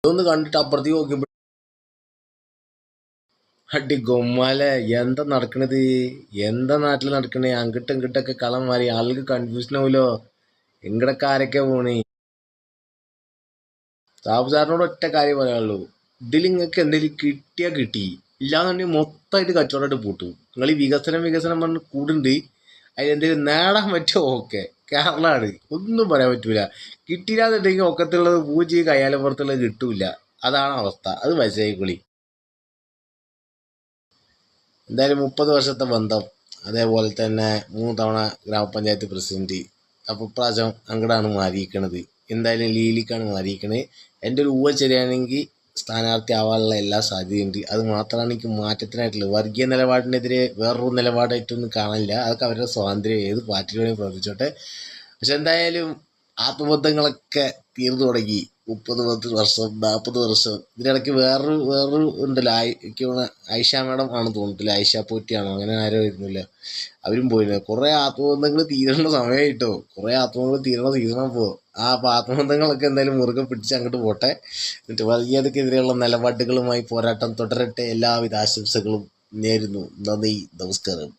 ഇതൊന്ന് കണ്ടിട്ട് അപ്പുറത്തേക്ക് നോക്കിയപ്പോൾ അടി ഗൊമ്മാലെ എന്താ നടക്കണത്? എന്താ നാട്ടിൽ നടക്കണേ? അങ്ങോട്ടും ഇങ്ങോട്ടൊക്കെ കളം മാറി ആൾക്ക് കൺഫ്യൂഷൻ ആവുമല്ലോ. എങ്ങടൊക്കെ ആരൊക്കെ പോണേ? സാബു സാറിനോട് ഒറ്റ കാര്യം പറയാനുള്ളൂ, ഇതിൽ നിങ്ങൾക്ക് എന്തെങ്കിലും കിട്ടിയാൽ കിട്ടി, ഇല്ലാന്നുണ്ടെങ്കിൽ മൊത്തമായിട്ട് കച്ചവടമായിട്ട് പൂട്ടും. നിങ്ങൾ ഈ വികസനം പറഞ്ഞ് കൂടുണ്ട്, അതിലെന്തെങ്കിലും നേടാൻ പറ്റുമോ? ഓക്കെ, കേരളമാണ്, ഒന്നും പറയാൻ പറ്റൂല. കിട്ടിയില്ലാന്നുണ്ടെങ്കിൽ ഒക്കത്തുള്ളത് പൂജി കയ്യാലും പുറത്തുള്ളത് കിട്ടൂല. അതാണ് അവസ്ഥ, അത് മനസ്സിലായിക്കൊള്ളി. എന്തായാലും 30 വർഷത്തെ ബന്ധം, അതേപോലെ തന്നെ 3 തവണ ഗ്രാമപഞ്ചായത്ത് പ്രസിഡന്റ്. അപ്പോൾ ഇപ്രാവശ്യം അങ്ങടാണ് മാറിയിരിക്കണത്. എന്തായാലും ലീലിക്കാണ് മാറിയിരിക്കണത്. എൻ്റെ ഒരു ഊഹ ശരിയാണെങ്കിൽ സ്ഥാനാർത്ഥി ആവാനുള്ള എല്ലാ സാധ്യതയുണ്ട്. അത് മാത്രമാണ് എനിക്ക് മാറ്റത്തിനായിട്ടുള്ളത്. വർഗീയ നിലപാടിനെതിരെ വേറൊരു നിലപാടായിട്ടൊന്നും കാണില്ല. അതൊക്കെ അവരുടെ സ്വാതന്ത്ര്യം, ഏത് പാർട്ടിയിൽ വേണമെങ്കിൽ പ്രവർത്തിച്ചോട്ടെ. പക്ഷെ എന്തായാലും ആത്മബന്ധങ്ങളൊക്കെ തീർന്നു തുടങ്ങി. 30 വർഷം 40 വർഷം ഇതിനിടയ്ക്ക് വേറൊരു ഉണ്ടല്ലോ, എനിക്ക് തോന്നുന്നു ആയിഷ മാഡം ആണ് തോന്നിട്ടില്ല, ആയിഷ പോറ്റിയാണോ അങ്ങനെ ആരോ ഇരുന്നില്ല, അവരും പോയില്ല. കുറേ ആത്മബന്ധങ്ങൾ തീരേണ്ട സമയമായിട്ടോ, കുറേ ആത്മബന്ധങ്ങൾ തീരണ സീസണാണ് ഇപ്പോൾ. അപ്പോൾ ആത്മബന്ധങ്ങളൊക്കെ എന്തായാലും മുറുകെ പിടിച്ച് അങ്ങോട്ട് പോട്ടെ. എന്നിട്ട് വർഗീയതക്കെതിരെയുള്ള നിലപാടുകളുമായി പോരാട്ടം തുടരട്ടെ. എല്ലാവിധ ആശംസകളും നേരുന്നു. നന്ദി, നമസ്കാരം.